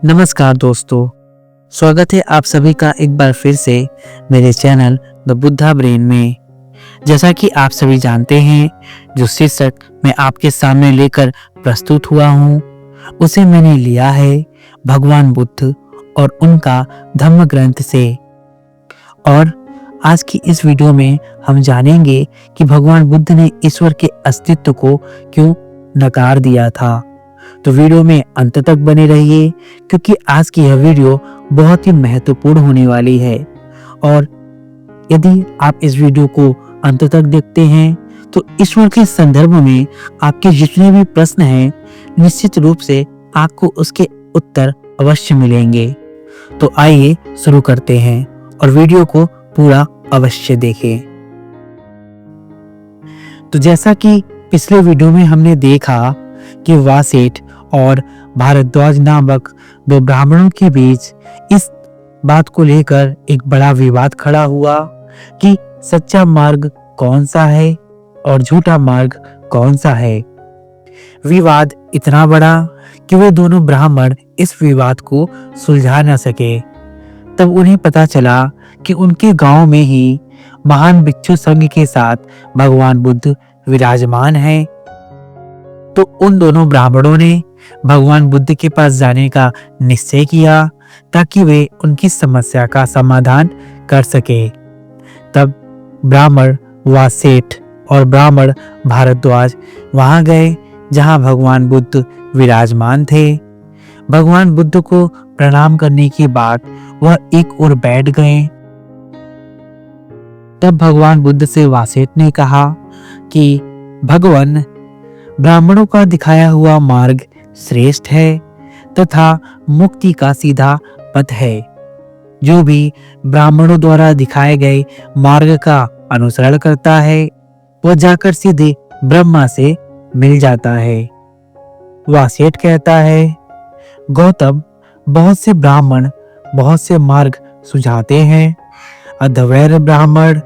नमस्कार दोस्तों, स्वागत है आप सभी का एक बार फिर से मेरे चैनल द बुद्धा ब्रेन में। जैसा कि आप सभी जानते हैं, जो शीर्षक मैं आपके सामने लेकर प्रस्तुत हुआ हूँ, उसे मैंने लिया है भगवान बुद्ध और उनका धम्म ग्रंथ से। और आज की इस वीडियो में हम जानेंगे कि भगवान बुद्ध ने ईश्वर के अस्तित्व को क्यों नकार दिया था। तो वीडियो में अंत तक बने रहिए, क्योंकि आज की यह वीडियो बहुत ही महत्वपूर्ण होने वाली है। और यदि आप इस वीडियो को अंत तक देखते हैं तो ईश्वर के संदर्भ में आपके जितने भी प्रश्न हैं, निश्चित रूप से आपको उसके उत्तर अवश्य मिलेंगे। तो आइए शुरू करते हैं और वीडियो को पूरा अवश्य देखें। तो जैसा कि पिछले वीडियो में हमने देखा कि वासेठ और भारद्वाज नामक दो ब्राह्मणों के बीच इस बात को लेकर एक बड़ा विवाद खड़ा हुआ कि सच्चा मार्ग कौन सा है और झूठा मार्ग कौन सा है। विवाद इतना बड़ा कि वे दोनों ब्राह्मण इस विवाद को सुलझा न सके। तब उन्हें पता चला कि उनके गांव में ही महान भिक्षु संघ के साथ भगवान बुद्ध विराजमान हैं। तो उन दोनों ब्राह्मणों ने भगवान बुद्ध के पास जाने का निश्चय किया ताकि वे उनकी समस्या का समाधान कर सके। तब ब्राह्मण वासेठ और ब्राह्मण भारद्वाज वहां गए जहां भगवान बुद्ध विराजमान थे। भगवान बुद्ध को प्रणाम करने के बाद वह एक ओर बैठ गए। तब भगवान बुद्ध से वासेठ ने कहा कि भगवान, ब्राह्मणों का दिखाया हुआ मार्ग श्रेष्ठ है तथा मुक्ति का सीधा पथ है। जो भी ब्राह्मणों द्वारा दिखाए गए मार्ग का अनुसरण करता है वह जाकर सीधे ब्रह्मा से मिल जाता है। वासेठ कहता है, गौतम, बहुत से ब्राह्मण बहुत से मार्ग सुझाते हैं। अद्वैत ब्राह्मण,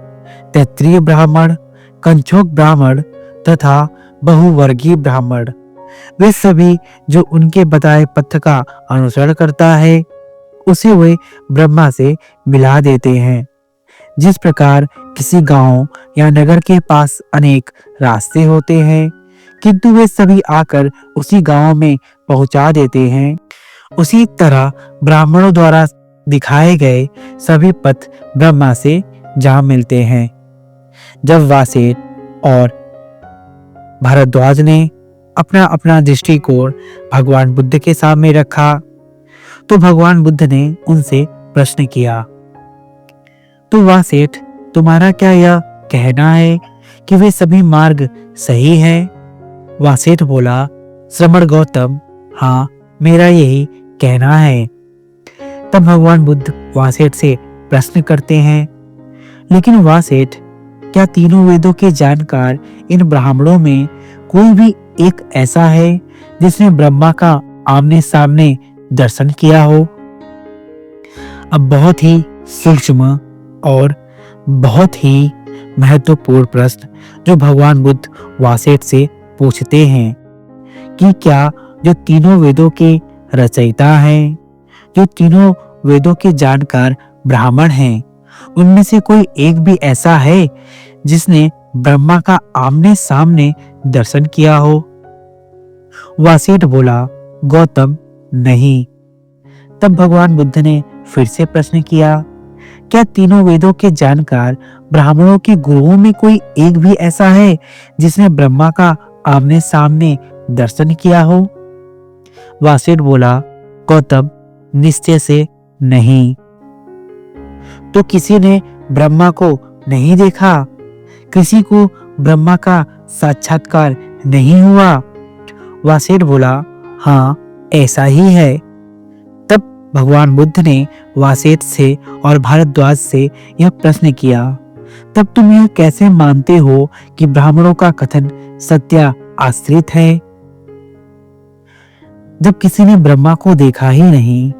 तैत्तिरीय ब्राह्मण, कंचोक ब्राह्मण तथा बहुवर्गीय ब्राह्मण, वे सभी जो उनके बताए पथ का अनुसरण करता है उसे वे ब्रह्मा से मिला देते हैं। जिस प्रकार किसी गांव या नगर के पास अनेक रास्ते होते हैं किंतु वे सभी आकर उसी गांव में पहुंचा देते हैं, उसी तरह ब्राह्मणों द्वारा दिखाए गए सभी पथ ब्रह्मा से जा मिलते हैं। जब वासेठ और भारद्वाज ने अपना अपना दृष्टिकोण भगवान बुद्ध के सामने रखा तो भगवान बुद्ध ने उनसे प्रश्न किया, तो वासेठ, तुम्हारा क्या यह कहना है कि वे सभी मार्ग सही है? वासेठ बोला, श्रमण गौतम, हाँ, मेरा यही कहना है। तब भगवान बुद्ध वासेठ से प्रश्न करते हैं, लेकिन वासेठ, क्या तीनों वेदों के जानकार इन ब्राह्मणों में कोई भी एक ऐसा है जिसने ब्रह्मा का आमने सामने दर्शन किया हो? अब बहुत ही सूक्ष्म और बहुत ही महत्वपूर्ण प्रश्न जो भगवान बुद्ध वासेठ से पूछते हैं कि क्या जो तीनों वेदों के रचयिता हैं, जो तीनों वेदों के जानकार ब्राह्मण हैं, उनमें से कोई एक भी ऐसा है जिसने ब्रह्मा का आमने सामने दर्शन किया हो? वासेठ बोला, गौतम, नहीं। तब भगवान बुद्ध ने फिर से प्रश्न किया, क्या तीनों वेदों के जानकार ब्राह्मणों के गुरुओं में कोई एक भी ऐसा है जिसने ब्रह्मा का आमने सामने दर्शन किया हो? वासेठ बोला, गौतम, निश्चय से नहीं। तो किसी ने ब्रह्मा को नहीं देखा? किसी को ब्रह्मा का साक्षात्कार नहीं हुआ? वासेठ बोला, हाँ, ऐसा ही है। तब भगवान बुद्ध ने वासेठ से और भारद्वाज से यह प्रश्न किया, तब तुम यह कैसे मानते हो कि ब्राह्मणों का कथन सत्य आश्रित है? जब किसी ने ब्रह्मा को देखा ही नहीं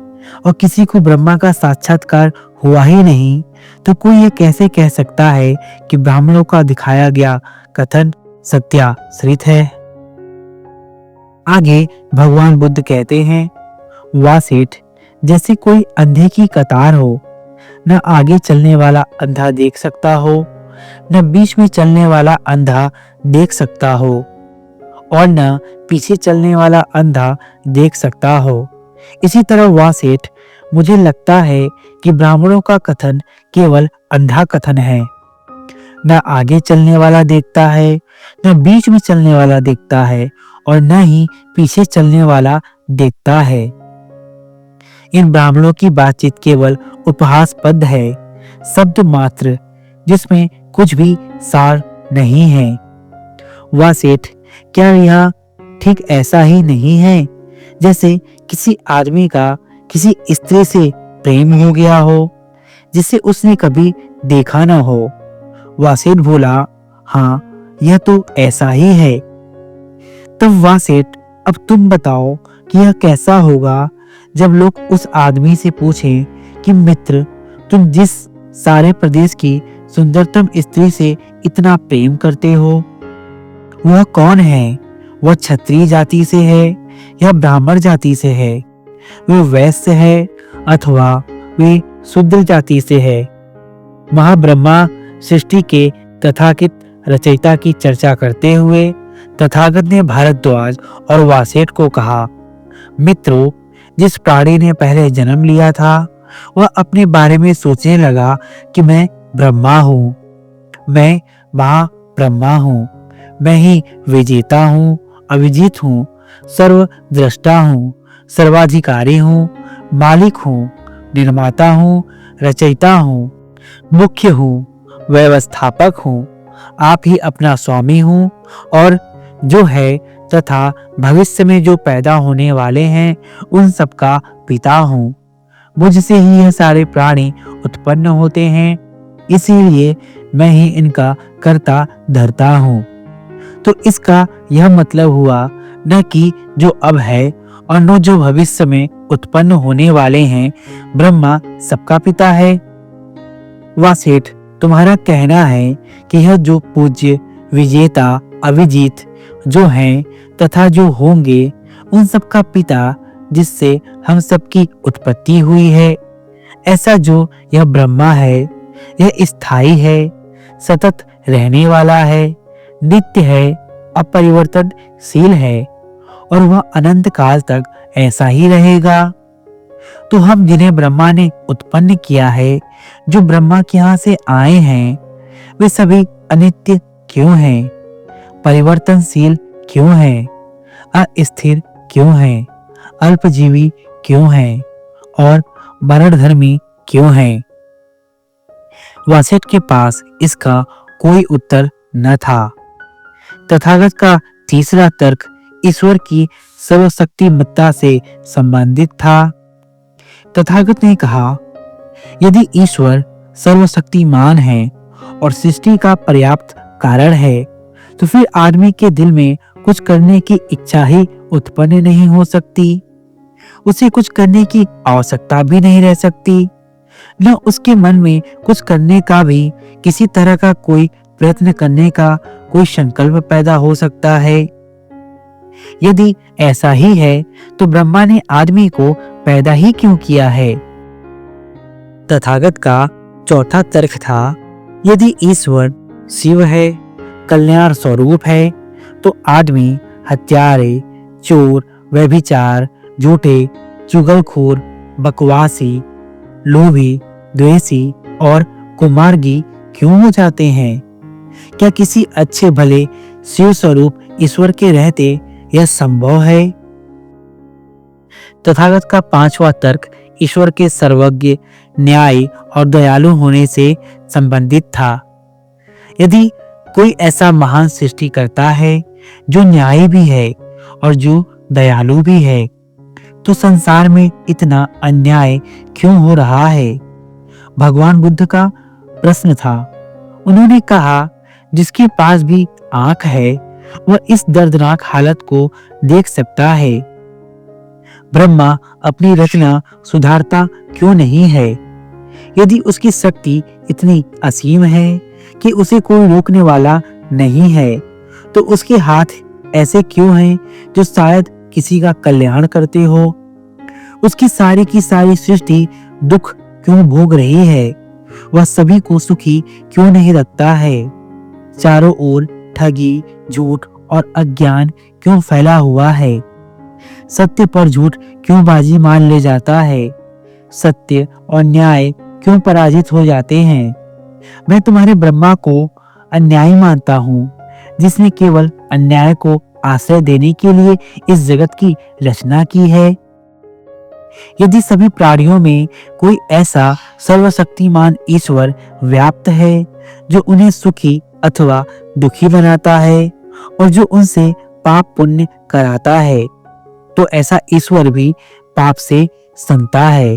और किसी को ब्रह्मा का साक्षात्कार हुआ ही नहीं तो कोई यह कैसे कह सकता है कि ब्राह्मणों का दिखाया गया कथन सत्याश्रित है? आगे भगवान बुद्ध कहते हैं, वासेठ, जैसे कोई अंधे की कतार हो। न आगे चलने वाला अंधा देख सकता हो, न बीच में चलने वाला अंधा देख सकता हो, और न पीछे चलने वाला अंधा देख सकता हो। इसी तरह वह सेठ, मुझे लगता है कि ब्राह्मणों का कथन केवल अंधा कथन है। न आगे चलने वाला देखता है, न बीच में चलने वाला देखता है, और न ही पीछे चलने वाला देखता है। इन ब्राह्मणों की बातचीत केवल उपहासपद है, शब्द मात्र, जिसमें कुछ भी सार नहीं है। वह सेठ, क्या यह ठीक ऐसा ही नहीं है जैसे किसी आदमी का किसी स्त्री से प्रेम हो गया हो जिसे उसने कभी देखा न हो? वह सेठ बोला, हाँ, यह तो ऐसा ही है। तब वह सेठ, अब तुम बताओ कि यह कैसा होगा जब लोग उस आदमी से पूछें कि मित्र, तुम जिस सारे प्रदेश की सुंदरतम स्त्री से इतना प्रेम करते हो, वह कौन है? वह क्षत्रिय जाति से है या ब्राह्मण जाति से है? वे वैश्य है अथवा वे शूद्र जाति से है? महाब्रह्मा सृष्टि के तथाकथित रचयिता की चर्चा करते हुए तथागत ने भारद्वाज और वासेठ को कहा, मित्रों, जिस प्राणी ने पहले जन्म लिया था वह अपने बारे में सोचने लगा कि मैं ब्रह्मा हूँ, मैं महाब्रह्मा हूँ, मैं ही विजेता हूँ, अविजित हूँ, सर्वद्रष्टा हूँ, सर्वाधिकारी हूँ, मालिक हूँ, निर्माता हूँ, रचयिता हूँ, मुख्य हूँ, व्यवस्थापक हूँ, आप ही अपना स्वामी हूँ, और जो है तथा भविष्य में जो पैदा होने वाले हैं उन सबका पिता हूँ। मुझसे ही यह सारे प्राणी उत्पन्न होते हैं, इसीलिए मैं ही इनका कर्ता धर्ता हूँ। तो इसका यह मतलब हुआ न कि जो अब है और न जो भविष्य में उत्पन्न होने वाले हैं ब्रह्मा सबका पिता है। वाह सेठ, तुम्हारा कहना है कि यह जो पूज्य, विजेता, अविजीत जो हैं तथा जो होंगे उन सबका पिता, जिससे हम सबकी उत्पत्ति हुई है, ऐसा जो यह ब्रह्मा है, यह स्थायी है, सतत रहने वाला है, नित्य है, अपरिवर्तनशील है, और वह अनंत काल तक ऐसा ही रहेगा। तो हम जिन्हें ब्रह्मा ने उत्पन्न किया है, जो ब्रह्मा के यहाँ से आए हैं, वे सभी अनित्य क्यों हैं? परिवर्तनशील क्यों हैं? अस्थिर क्यों हैं? अल्पजीवी क्यों हैं? और मरणधर्मी क्यों हैं? वासेठ के पास इसका कोई उत्तर न था। तथागत का तीसरा तर्क ईश्वर की सर्वशक्तिमत्ता से संबंधित था। तथागत ने कहा, यदि ईश्वर सर्वशक्तिमान है और सृष्टि का पर्याप्त कारण है, तो फिर आदमी के दिल में कुछ करने की इच्छा ही उत्पन्न नहीं हो सकती। उसे कुछ करने की आवश्यकता भी नहीं रह सकती, न उसके मन में कुछ करने का भी किसी तरह का कोई प्रयत्न करने का कोई संकल्प पैदा हो सकता है। यदि ऐसा ही है तो ब्रह्मा ने आदमी को पैदा ही क्यों किया है? तथागत का चौथा तर्क था, यदि ईश्वर शिव है, कल्याण स्वरूप है, तो आदमी हत्यारे, चोर, व्यभिचार, झूठे, चुगलखोर, बकवासी, लोभी, द्वेषी और कुमार्गी क्यों हो जाते हैं? क्या किसी अच्छे भले शिव स्वरूप ईश्वर के रहते यह संभव है? तथागत का पांचवा तर्क ईश्वर के सर्वज्ञ, न्यायी और दयालु होने से संबंधित था। यदि कोई ऐसा महान सृष्टि करता है जो न्यायी भी है और जो दयालु भी है, तो संसार में इतना अन्याय क्यों हो रहा है? भगवान बुद्ध का प्रश्न था। उन्होंने कहा, जिसके पास भी आंख है वह इस दर्दनाक हालत को देख सकता है। ब्रह्मा अपनी रचना सुधारता क्यों नहीं है? यदि उसकी शक्ति इतनी असीम है कि उसे कोई रोकने वाला नहीं है, तो उसके हाथ ऐसे क्यों हैं जो शायद किसी का कल्याण करते हो? उसकी सारी की सारी सृष्टि दुख क्यों भोग रही है? वह सभी को सुखी क्यों नहीं रखता है? चारों ओर ठगी, झूठ और अज्ञान क्यों फैला हुआ है? सत्य पर झूठ क्यों बाजी मान ले जाता है? सत्य और न्याय क्यों पराजित हो जाते हैं? मैं तुम्हारे ब्रह्मा को अन्यायी मानता हूँ, जिसने केवल अन्याय को आश्रय देने के लिए इस जगत की रचना की है। यदि सभी प्राणियों में कोई ऐसा सर्वशक्तिमान ईश्वर व्याप्त है जो उन्हें सुखी अथवा दुखी बनाता है और जो उनसे पाप पुण्य कराता है, तो ऐसा ईश्वर भी पाप से संता है।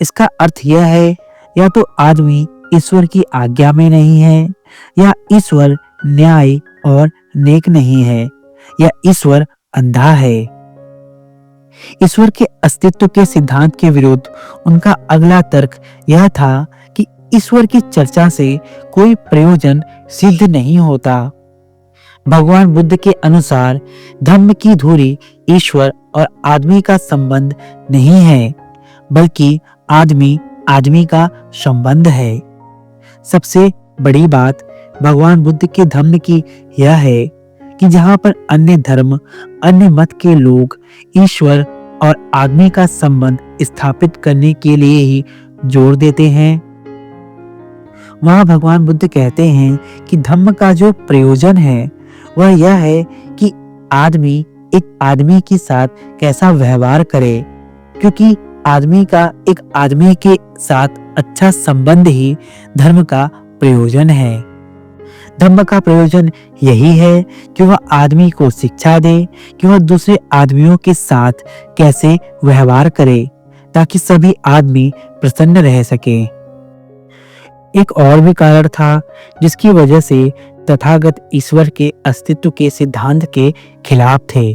इसका अर्थ यह है, या तो आदमी ईश्वर की आज्ञा में नहीं है, या ईश्वर न्याय और नेक नहीं है, या ईश्वर अंधा है। ईश्वर के अस्तित्व के सिद्धांत के विरुद्ध उनका अगला तर्क यह था कि ईश्वर की चर्चा से कोई प्रयोजन सिद्ध नहीं होता। भगवान बुद्ध के अनुसार धम्म की धुरी ईश्वर और आदमी का संबंध नहीं है, बल्कि आदमी आदमी का संबंध है। सबसे बड़ी बात भगवान बुद्ध के धम्म की यह है कि जहां पर अन्य धर्म, अन्य मत के लोग ईश्वर और आदमी का संबंध स्थापित करने के लिए ही जोर देते हैं, वहां भगवान बुद्ध कहते हैं कि धम्म का जो प्रयोजन है वह यह है कि आदमी एक आदमी के साथ कैसा व्यवहार करे, क्योंकि आदमी का एक आदमी के साथ अच्छा संबंध ही धर्म का प्रयोजन है। धम्म का प्रयोजन यही है कि वह आदमी को शिक्षा दे कि वह दूसरे आदमियों के साथ कैसे व्यवहार करे, ताकि सभी आदमी प्रसन्न रह सके। एक और भी कारण था जिसकी वजह से तथागत ईश्वर के अस्तित्व के सिद्धांत के खिलाफ थे।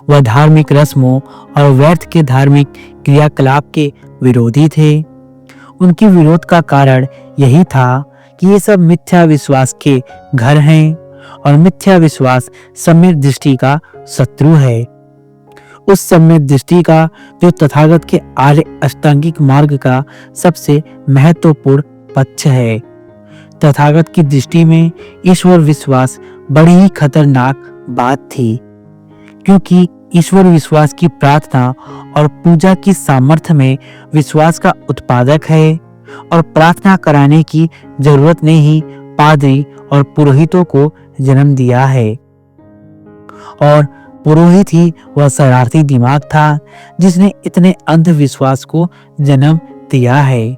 वह धार्मिक रस्मों और व्यर्थ के धार्मिक क्रियाकलाप के विरोधी थे। उनके विरोध का कारण यही था कि ये सब मिथ्या विश्वास के घर हैं और मिथ्या विश्वास सम्यक दृष्टि का शत्रु है। उस सम्यक दृष्टि का जो तथागत के आर्य अष्टांगिक मार्ग का सबसे महत्वपूर्ण पक्ष है। तथागत की दृष्टि में ईश्वर विश्वास बड़ी ही खतरनाक बात थी, क्योंकि ईश्वर विश्वास की प्रार्थना और पूजा की सामर्थ्य में विश्वास का उत्पादक है और प्रार्थना कराने की जरूरत ने ही पादरी और पुरोहितों को जन्म दिया है। और पुरोहित ही वह शरारती दिमाग था जिसने इतने अंधविश्वास को जन्म दिया है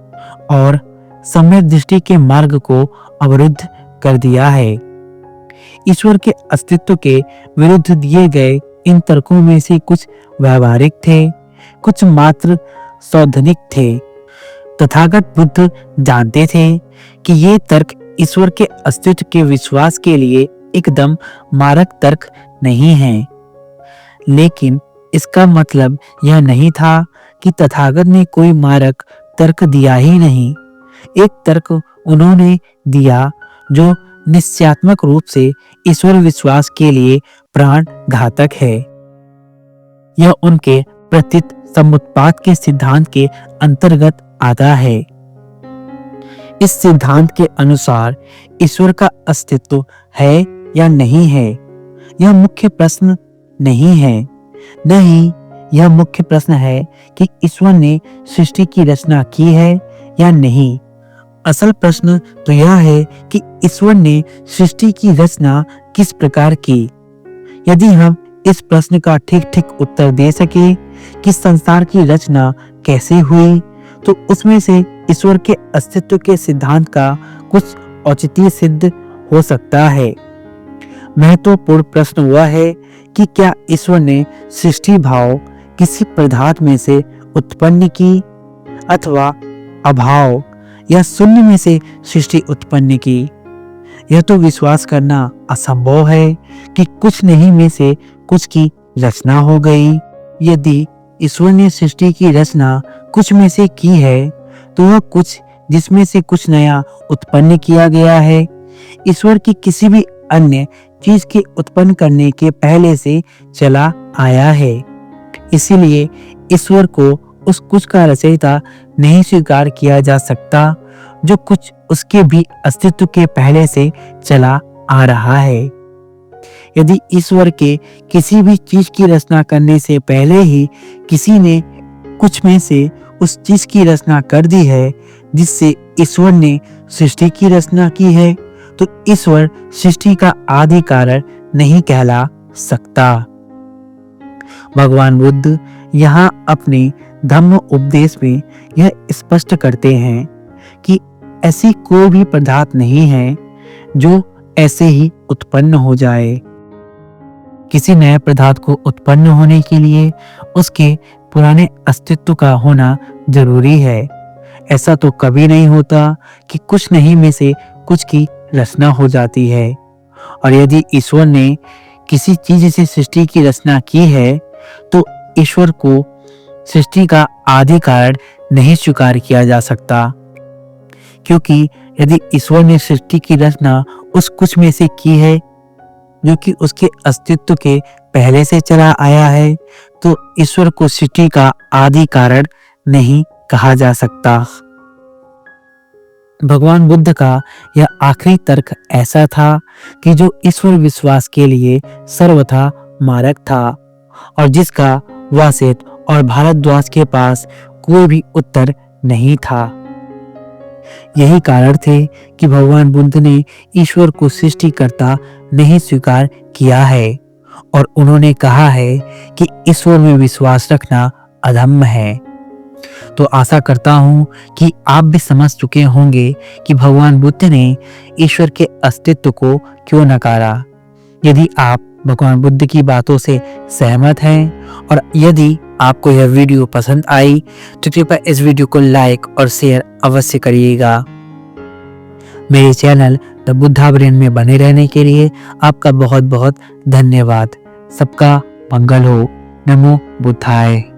और सम्यक दृष्टि के मार्ग को अवरुद्ध कर दिया है। ईश्वर के अस्तित्व के विरुद्ध दिए गए इन तर्कों में से कुछ व्यावहारिक थे, कुछ मात्र सौद्धानिक थे। तथागत बुद्ध जानते थे कि ये तर्क ईश्वर के अस्तित्व के विश्वास के लिए एकदम मारक तर्क नहीं है, लेकिन इसका मतलब यह नहीं था कि तथागत ने कोई मारक तर्क दिया ही नहीं। एक तर्क उन्होंने दिया जो निश्चयात्मक रूप से ईश्वर विश्वास के लिए प्राण घातक है। यह उनके प्रतीत समुत्पाद के सिद्धांत के अंतर्गत आता है। इस सिद्धांत के अनुसार ईश्वर का अस्तित्व है या नहीं है, यह मुख्य प्रश्न नहीं है। नहीं, यह मुख्य प्रश्न है कि ईश्वर ने सृष्टि की रचना की है या नहीं। असल प्रश्न तो यह है कि ईश्वर ने सृष्टि की रचना किस प्रकार की। यदि हम इस प्रश्न का ठीक ठीक उत्तर दे सके कि संसार की रचना कैसे हुई, तो उसमें से ईश्वर के अस्तित्व के सिद्धांत का कुछ औचित्य सिद्ध हो सकता है। महत्वपूर्ण प्रश्न वह है कि क्या ईश्वर ने सृष्टि भाव किसी पदार्थ में से उत्पन्न की अथवा अभाव या शून्य में से सृष्टि उत्पन्न की। यह तो विश्वास करना असंभव है कि कुछ नहीं में से कुछ की रचना हो गई। यदि ईश्वर ने सृष्टि की रचना कुछ में से की है, तो वह कुछ जिसमें से कुछ नया उत्पन्न किया गया है, ईश्वर की किसी भी अन्य चीज के उत्पन्न करने के पहले से चला आया है। इसीलिए ईश्वर को उस कुछ का रचयिता नहीं स्वीकार किया जा सकता जो कुछ उसके भी अस्तित्व के पहले से चला आ रहा है। यदि ईश्वर के किसी भी चीज की रचना करने से पहले ही किसी ने कुछ में से उस चीज की रचना कर दी है जिससे ईश्वर ने सृष्टि की रचना की है, तो ईश्वर सृष्टि का आदि कारण नहीं कहला सकता। भगवान बुद्ध यहाँ अपने धम्म उपदेश में यह स्पष्ट करते हैं कि ऐसी कोई भी पदार्थ नहीं है जो ऐसे ही उत्पन्न हो जाए। किसी नए पदार्थ को उत्पन्न होने के लिए उसके पुराने अस्तित्व का होना जरूरी है। ऐसा तो कभी नहीं होता कि कुछ नहीं में से कुछ की रचना हो जाती है। और यदि ईश्वर ने किसी चीज से सृष्टि की रचना की है तो ईश्वर को सृष्टि का आदि कारण नहीं स्वीकार किया जा सकता, क्योंकि यदि ईश्वर ने सृष्टि की रचना उस कुछ में से की है जो कि उसके अस्तित्व के पहले से चला आया है, तो ईश्वर को सृष्टि का आदि कारण नहीं कहा जा सकता। भगवान बुद्ध का यह आखिरी तर्क ऐसा था कि जो ईश्वर विश्वास के लिए सर्वथा मारक था और जिसका वासित और भारद्वाज के पास कोई भी उत्तर नहीं था। यही कारण थे कि भगवान बुद्ध ने ईश्वर को सृष्टिकर्ता नहीं स्वीकार किया है और उन्होंने कहा है कि ईश्वर में विश्वास रखना अधर्म है। तो आशा करता हूं कि आप भी समझ चुके होंगे कि भगवान बुद्ध ने ईश्वर के अस्तित्व को क्यों नकारा। यदि आप भगवान बुद्ध की बातों से सहमत हैं और यदि आपको यह वीडियो पसंद आई तो कृपया इस वीडियो को लाइक और शेयर अवश्य करिएगा। मेरे चैनल द बुद्धा ब्रेन में बने रहने के लिए आपका बहुत बहुत धन्यवाद। सबका मंगल हो। नमो बुद्धाय।